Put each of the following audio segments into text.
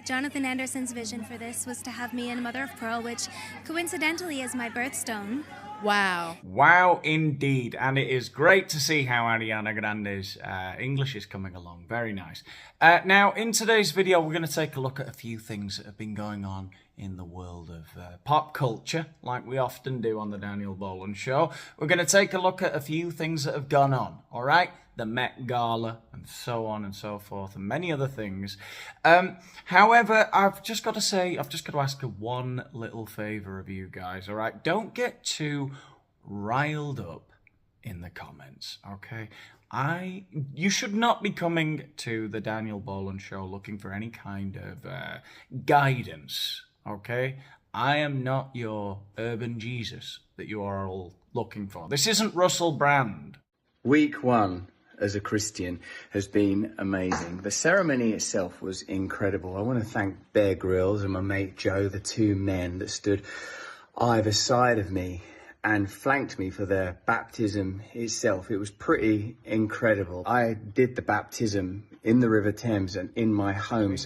Jonathan Anderson's vision for this was to have me in Mother of Pearl, which coincidentally is my birthstone. Wow. Wow, indeed. And it is great to see how Ariana Grande's English is coming along. Very nice. Now, in today's video, we're going to take a look at a few things that have been going on in the world of pop culture, like we often do on the Daniel Boland Show. We're going to take a look at a few things that have gone on, all right? The Met Gala and so on and so forth and many other things. However, I've just got to say, I've just got to ask one little favour of you guys, all right? Don't get too riled up in the comments, okay? You should not be coming to the Daniel Boland Show looking for any kind of guidance, okay? I am not your urban Jesus that you are all looking for. This isn't Russell Brand. Week one as a Christian has been amazing. The ceremony itself was incredible. I want to thank Bear Grylls and my mate Joe, the two men that stood either side of me and flanked me for their baptism itself. It was pretty incredible. I did the baptism in the River Thames and in my home.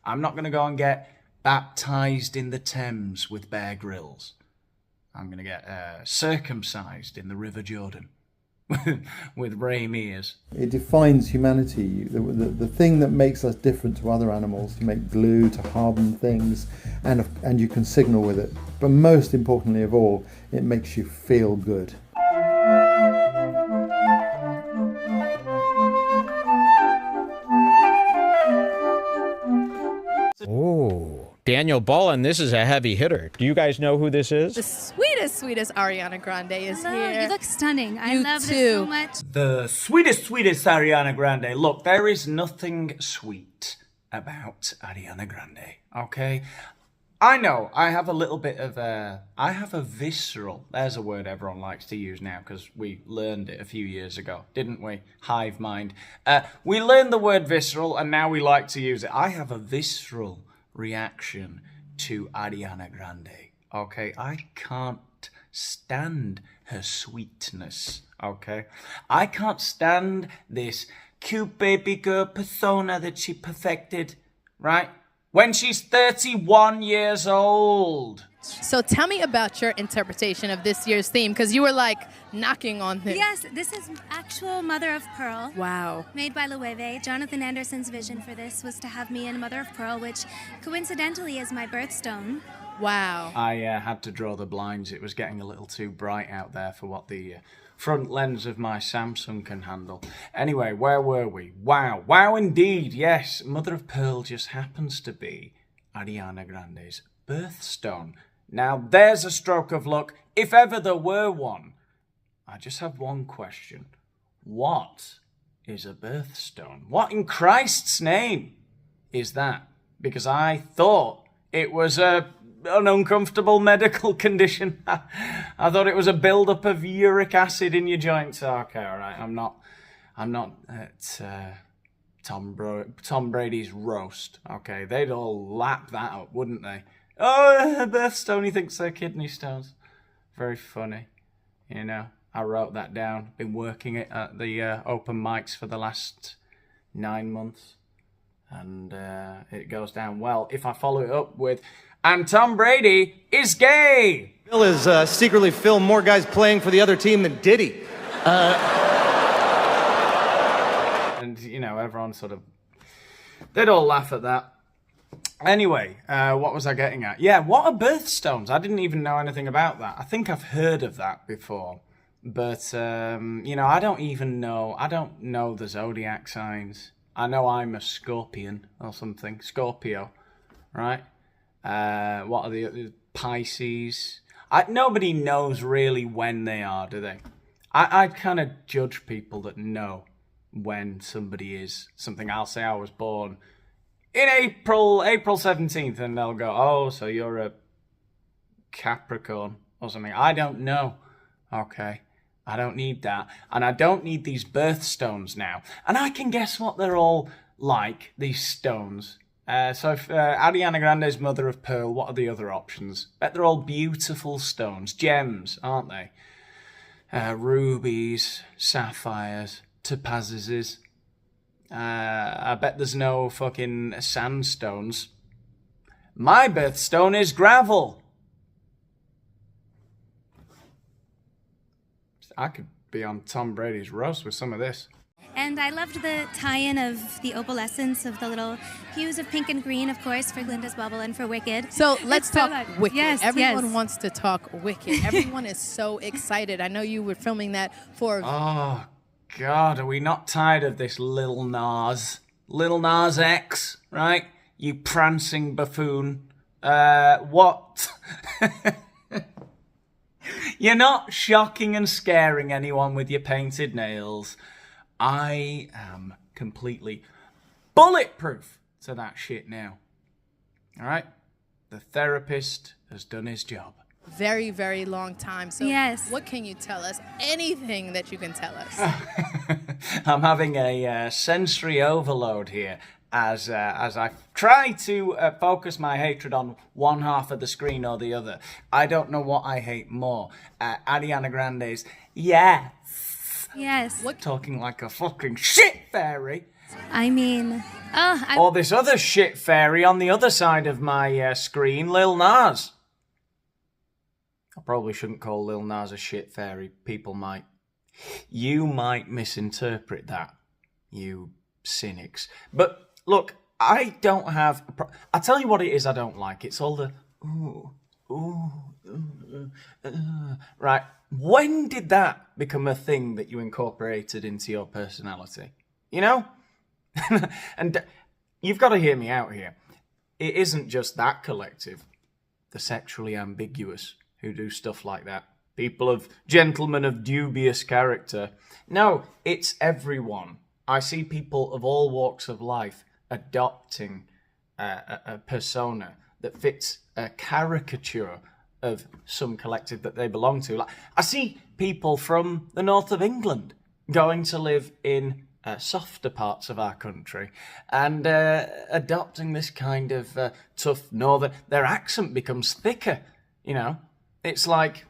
I'm not going to go and get baptised in the Thames with Bear Grylls. I'm going to get circumcised in the River Jordan. With Ray Mears. It defines humanity. The thing that makes us different to other animals, to make glue, to harden things, and you can signal with it. But most importantly of all, it makes you feel good. Oh, Daniel Boland, this is a heavy hitter. Do you guys know who this is? The sweetest Ariana Grande is here. You look stunning. I You love too. this so much. The sweetest Ariana Grande. Look, there is nothing sweet about Ariana Grande, okay? I know, I have a little bit of I have a visceral, there's a word everyone likes to use now because we learned it a few years ago, didn't we? Hive mind. We learned the word visceral and now we like to use it. I have a visceral reaction to Ariana Grande, okay? I can't stand her sweetness, okay? I can't stand this cute baby girl persona that she perfected, right? When she's 31 years old. So tell me about your interpretation of this year's theme, because you were like knocking on things. Yes, this is actual Mother of Pearl. Wow. Made by Loewe. Jonathan Anderson's vision for this was to have me in Mother of Pearl, which coincidentally is my birthstone. Wow. I had to draw the blinds. It was getting a little too bright out there for what the front lens of my Samsung can handle. Anyway, where were we? Wow. Wow indeed, yes. Mother of Pearl just happens to be Ariana Grande's birthstone. Now, there's a stroke of luck, if ever there were one. I just have one question. What is a birthstone? What in Christ's name is that? Because I thought it was an uncomfortable medical condition. I thought it was a build-up of uric acid in your joints. Okay, all right. I'm not at Tom Brady's roast. Okay, they'd all lap that up, wouldn't they? Oh, her birthstone, he thinks they're kidney stones. Very funny. You know, I wrote that down. Been working it at the open mics for the last 9 months. And it goes down well if I follow it up with, and Tom Brady is gay. Bill is secretly filmed more guys playing for the other team than Diddy. And, you know, everyone sort of, they'd all laugh at that. Anyway, what was I getting at? Yeah, what are birthstones? I didn't even know anything about that. I think I've heard of that before. But, you know, I don't know the zodiac signs. I know I'm a Scorpion or something. Scorpio, right? What are the Pisces? Nobody knows really when they are, do they? I kind of judge people that know when somebody is something. I'll say I was born in April 17th, and they'll go, oh, so you're a Capricorn or something. I don't know. Okay. I don't need that. And I don't need these birthstones now. And I can guess what they're all like, these stones. So if Ariana Grande's Mother of Pearl, what are the other options? Bet they're all beautiful stones. Gems, aren't they? Rubies, sapphires, topazes. I bet there's no fucking sandstones. My birthstone is gravel. I could be on Tom Brady's roast with some of this. And I loved the tie-in of the opalescence of the little hues of pink and green, of course, for Glinda's Bubble and for Wicked. So let's talk Wicked. Yes, Everyone wants to talk Wicked. Everyone is so excited. I know you were filming that for... Oh, God, are we not tired of this Lil Nas? Lil Nas X, right? You prancing buffoon. What? You're not shocking and scaring anyone with your painted nails. I am completely bulletproof to that shit now. All right? The therapist has done his job. Very, very long time. So yes. What can you tell us? Anything that you can tell us. I'm having a sensory overload here as I try to focus my hatred on one half of the screen or the other. I don't know what I hate more. Ariana Grande's "Yeah." Yes. What? Talking like a fucking shit fairy. I mean, or this other shit fairy on the other side of my screen, Lil Nas. I probably shouldn't call Lil Nas a shit fairy. People might. You might misinterpret that, you cynics. But look, I don't have... I'll tell you what it is I don't like. It's all the... Right. When did that become a thing that you incorporated into your personality? You know? And you've got to hear me out here. It isn't just that collective, the sexually ambiguous, who do stuff like that. Gentlemen of dubious character. No, it's everyone. I see people of all walks of life adopting a persona that fits a caricature of some collective that they belong to. Like, I see people from the north of England going to live in softer parts of our country and adopting this kind of tough northern... Their accent becomes thicker, you know. It's like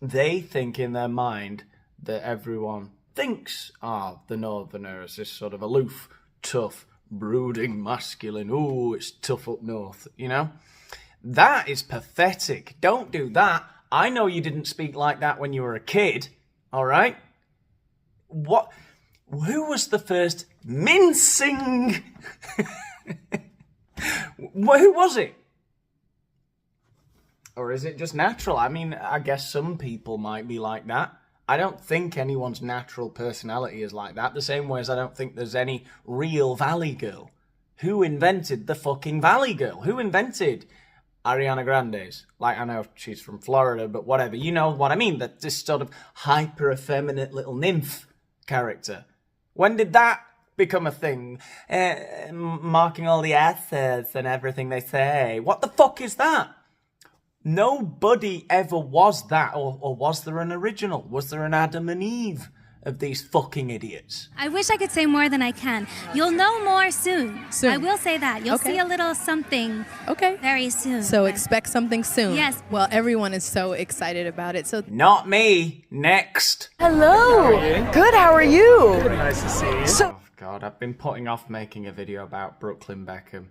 they think in their mind that everyone thinks, the northerner is this sort of aloof, tough, brooding, masculine, it's tough up north, you know? That is pathetic. Don't do that. I know you didn't speak like that when you were a kid, all right? What? Who was the first mincing? Who was it? Or is it just natural? I mean, I guess some people might be like that. I don't think anyone's natural personality is like that, the same way as I don't think there's any real Valley Girl. Who invented the fucking Valley Girl? Who invented Ariana Grande's? Like, I know she's from Florida, but whatever. You know what I mean? That this sort of hyper-effeminate little nymph character. When did that become a thing? Marking all the assets and everything they say. What the fuck is that? Nobody ever was that, or was there an original? Was there an Adam and Eve of these fucking idiots? I wish I could say more than I can. You'll know more soon. I will say that. You'll see a little something very soon. So expect something soon. Yes. Well, everyone is so excited about it. So not me. Next. Hello. Good, how are you? Good, nice to see you. Oh, God, I've been putting off making a video about Brooklyn Beckham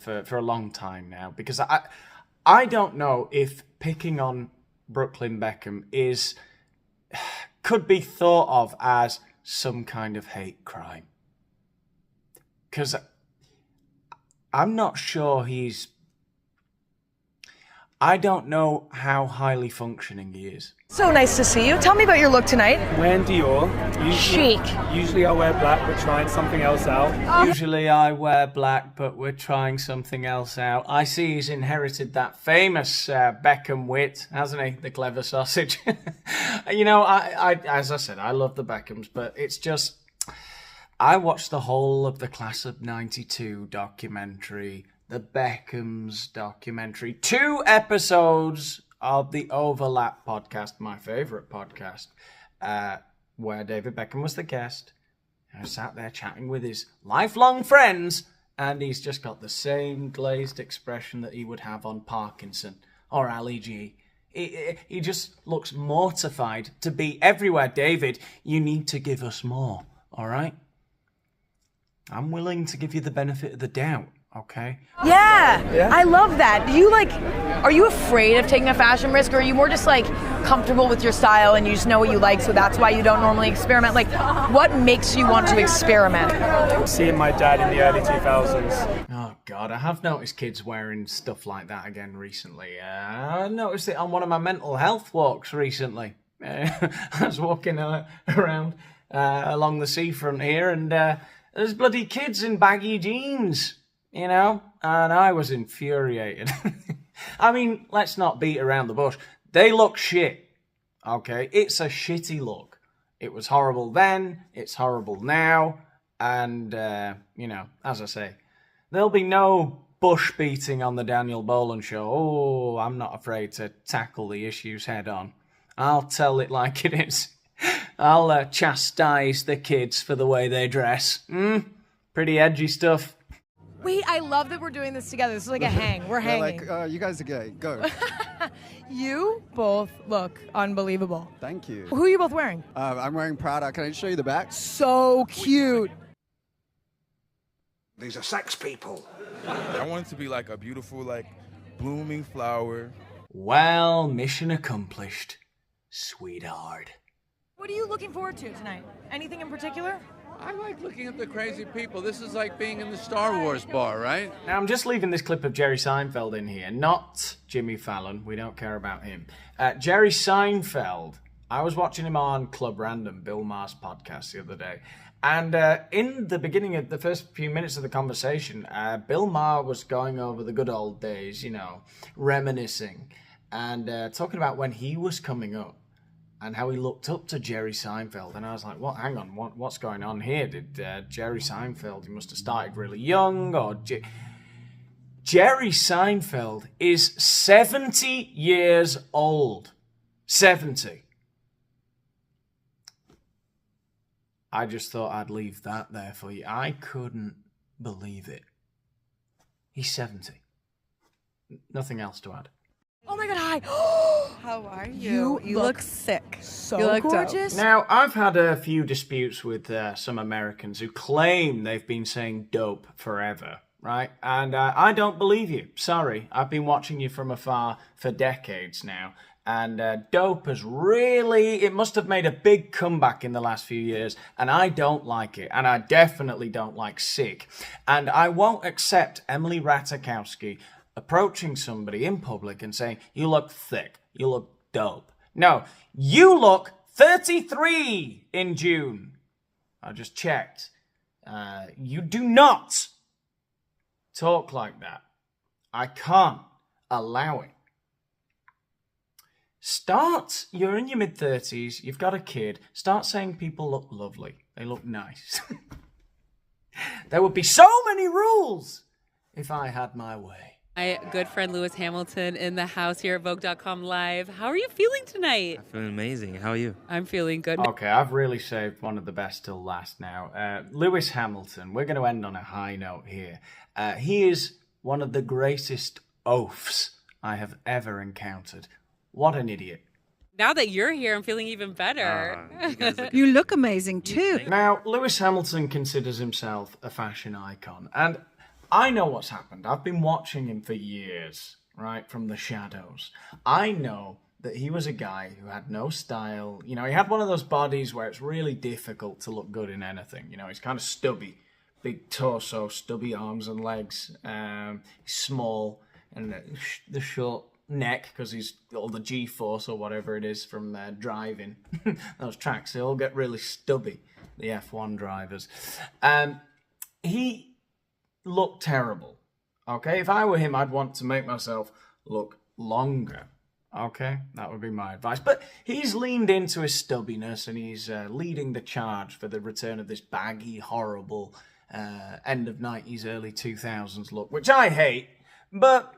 for a long time now, because I don't know if picking on Brooklyn Beckham could be thought of as some kind of hate crime. Because I'm not sure I don't know how highly functioning he is. So nice to see you. Tell me about your look tonight. Wearing Dior. Chic. Usually I wear black, we're trying something else out. Usually I wear black, but we're trying something else out. I see he's inherited that famous Beckham wit, hasn't he? The clever sausage. You know, I as I said, I love the Beckhams, but it's just... I watched the whole of the Class of '92 documentary, the Beckhams documentary, 2 episodes of the Overlap podcast, my favourite podcast, where David Beckham was the guest. I sat there chatting with his lifelong friends, and he's just got the same glazed expression that he would have on Parkinson or Ali G. He just looks mortified to be everywhere. David, you need to give us more, all right? I'm willing to give you the benefit of the doubt. okay? Yeah, I love that. Do you are you afraid of taking a fashion risk, or are you more just comfortable with your style and you just know what you like, so that's why you don't normally experiment? What makes you want to experiment? Seeing my dad in the early 2000s. Oh God, I have noticed kids wearing stuff like that again recently. I noticed it on one of my mental health walks recently. I was walking around along the seafront here, and there's bloody kids in baggy jeans, and I was infuriated. I mean, let's not beat around the bush. They look shit, okay? It's a shitty look. It was horrible then, it's horrible now, and, as I say, there'll be no bush beating on the Daniel Boland show. Oh, I'm not afraid to tackle the issues head on. I'll tell it like it is. I'll chastise the kids for the way they dress. Pretty edgy stuff. Wait, I love that we're doing this together. This is like a hang. We're hanging. You guys are gay. Go. You both look unbelievable. Thank you. Who are you both wearing? I'm wearing Prada. Can I show you the back? So cute. These are sex people. I want it to be like a beautiful, blooming flower. Well, mission accomplished, sweetheart. What are you looking forward to tonight? Anything in particular? I like looking at the crazy people. This is like being in the Star Wars bar, right? Now, I'm just leaving this clip of Jerry Seinfeld in here, not Jimmy Fallon. We don't care about him. Jerry Seinfeld, I was watching him on Club Random, Bill Maher's podcast the other day. And in the beginning of the first few minutes of the conversation, Bill Maher was going over the good old days, reminiscing, and talking about when he was coming up and how he looked up to Jerry Seinfeld. And I was like, what? Hang on, what's going on here? Did Jerry Seinfeld, he must have started really young, or... Jerry Seinfeld is 70 years old. 70. I just thought I'd leave that there for you. I couldn't believe it. He's 70. Nothing else to add. Oh my God, hi. How are you? You look sick. So you look gorgeous. Dope. Now, I've had a few disputes with some Americans who claim they've been saying dope forever, right? And I don't believe you. Sorry. I've been watching you from afar for decades now. And dope has really, it must have made a big comeback in the last few years. And I don't like it. And I definitely don't like sick. And I won't accept Emily Ratajkowski approaching somebody in public and saying, you look thick, you look dope. No, you look 33 in June. I just checked. You do not talk like that. I can't allow it. You're in your mid-30s, you've got a kid, start saying people look lovely, they look nice. There would be so many rules if I had my way. My good friend Lewis Hamilton in the house here at Vogue.com Live. How are you feeling tonight? I'm feeling amazing. How are you? I'm feeling good. Okay, I've really saved one of the best till last now. Lewis Hamilton, we're going to end on a high note here. He is one of the greatest oafs I have ever encountered. What an idiot. Now that you're here, I'm feeling even better. You look amazing too. Now, Lewis Hamilton considers himself a fashion icon, and I know what's happened. I've been watching him for years, right, from the shadows. I know that he was a guy who had no style. He had one of those bodies where it's really difficult to look good in anything. He's kind of stubby, big torso, stubby arms and legs. He's small, and the short neck, because he's all the G-force or whatever it is from driving. Those tracks, they all get really stubby, the F1 drivers. He looked terrible, okay? If I were him, I'd want to make myself look longer, okay? That would be my advice. But he's leaned into his stubbiness, and he's leading the charge for the return of this baggy, horrible end of 90s, early 2000s look, which I hate, but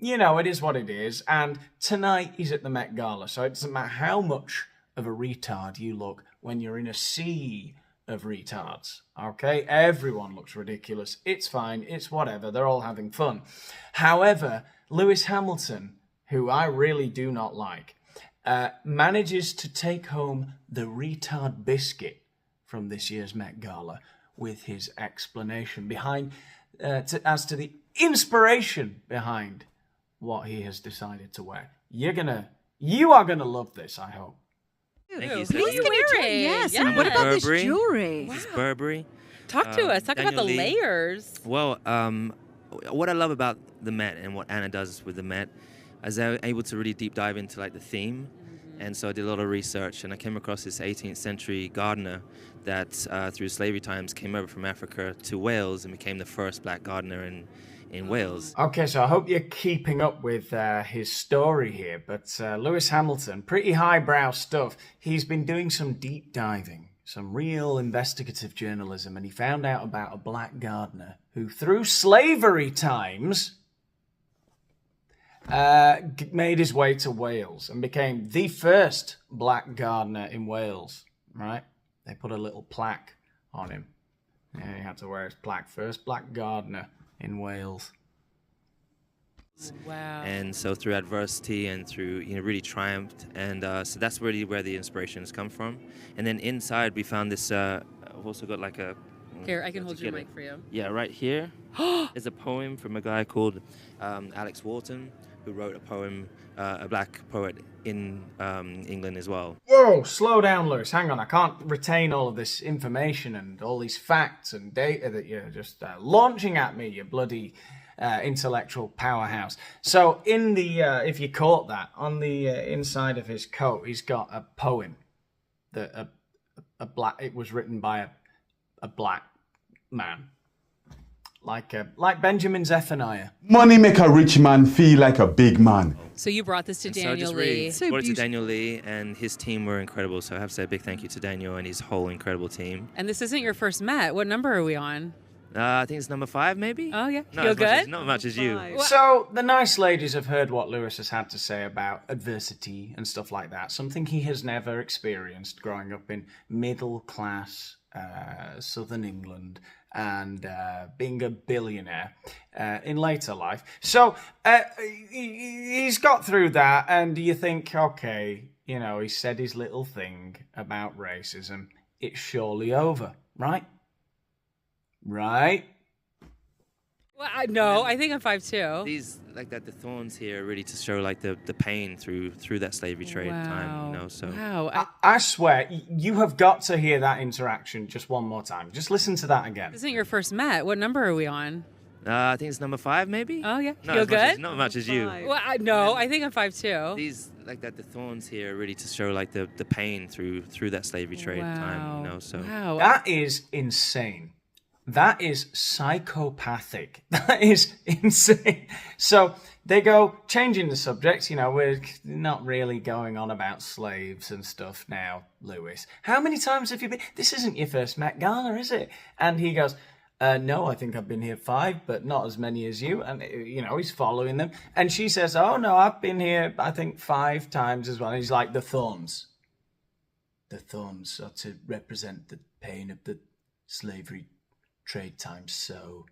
it is what it is. And tonight he's at the Met Gala, so it doesn't matter how much of a retard you look when you're in a sea of retards, okay? Everyone looks ridiculous. It's fine. It's whatever. They're all having fun. However, Lewis Hamilton, who I really do not like, manages to take home the retard biscuit from this year's Met Gala with his explanation behind as to the inspiration behind what he has decided to wear. You are gonna love this, I hope. Thank you. Please wear it. Yes, Yeah. and what about this Burberry. jewelry? This is Burberry. Talk to us. Talk about the Daniel Lee. layers. Well, what I love about the Met and what Anna does with the Met is they're able to really deep dive into like the theme. And so I did a lot of research, and I came across this 18th century gardener that through slavery times came over from Africa to Wales and became the first black gardener in Wales. Okay, so I hope you're keeping up with his story here, but Lewis Hamilton, pretty highbrow stuff. He's been doing some deep diving, some real investigative journalism, and he found out about a black gardener who, through slavery times, made his way to Wales and became the first black gardener in Wales, right? They put a little plaque on him. Yeah, he had to wear his plaque. First black gardener in Wales. Wow. And so through adversity and through, really triumphed. And so that's really where the inspiration has come from. And then inside we found this, I've also got like a... Here, I can hold your mic for you. Yeah, right here is a poem from a guy called Alex Warton, who wrote a poem, a black poet in England as well. Whoa, slow down, Lewis. Hang on, I can't retain all of this information and all these facts and data that you're just launching at me, you bloody intellectual powerhouse. So in the, if you caught that, on the inside of his coat, he's got a poem that it was written by a black man. Like Benjamin Zephaniah. Money make a rich man feel like a big man. So you brought this to And Daniel so I Lee. just brought it to Daniel Lee, and his team were incredible. So I have to say a big thank you to Daniel and his whole incredible team. And this isn't your first Met. What number are we on? I think it's number 5, maybe? Oh, yeah. No, Feel good? Not as much as you. So the nice ladies have heard what Lewis has had to say about adversity and stuff like that. Something he has never experienced growing up in middle-class southern England and being a billionaire in later life. So he's got through that, and you think, okay, he said his little thing about racism. It's surely over, right? Right? Well, no, I think I'm 5'2". These, like that, the thorns here are really to show like the pain through that slavery trade time, so. Wow. I swear, you have got to hear that interaction just one more time. Just listen to that again. This isn't your first Met. What number are we on? I think it's number 5, maybe? Oh, yeah. No, Feel good? Not as much as you. Well, no, I think I'm 5'2". These, like that, the thorns here are really to show like the pain through that slavery trade time, so. Wow. That is insane. That is psychopathic. That is insane. So they go, changing the subject, we're not really going on about slaves and stuff now, Lewis. How many times have you been? This isn't your first Met Gala, is it? And he goes, no, I think I've been here 5, but not as many as you. And, he's following them. And she says, oh, no, I've been here, I think, 5 times as well. And he's like, the thorns. The thorns are to represent the pain of the slavery trade time. So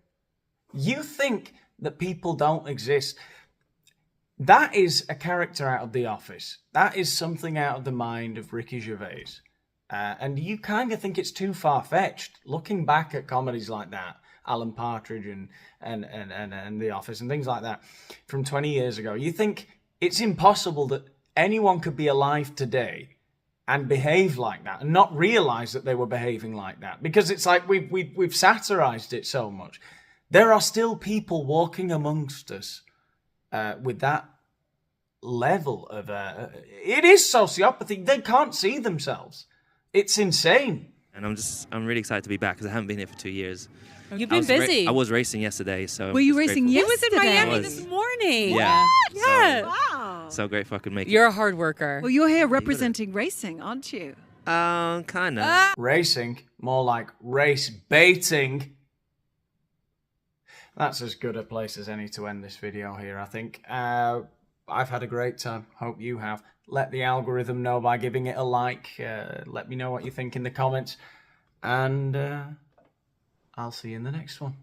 you think that people don't exist? That is a character out of The Office. That is something out of the mind of Ricky Gervais. And you kind of think it's too far-fetched. Looking back at comedies like that, Alan Partridge and The Office and things like that from 20 years ago, you think it's impossible that anyone could be alive today and behave like that and not realize that they were behaving like that, because it's like we've satirized it so much. There are still people walking amongst us with that level of it is sociopathy. They can't see themselves. It's insane. And I'm really excited to be back because I haven't been here for 2 years. You've been busy. I was racing yesterday, so. Were you racing yesterday? He was in Miami this morning. Yeah. Yeah. Wow. So grateful I could make it. You're a hard worker. Well, you're here representing racing, aren't you? Kind of. Racing, more like race baiting. That's as good a place as any to end this video here, I think. I've had a great time. Hope you have. Let the algorithm know by giving it a like. Let me know what you think in the comments. And I'll see you in the next one.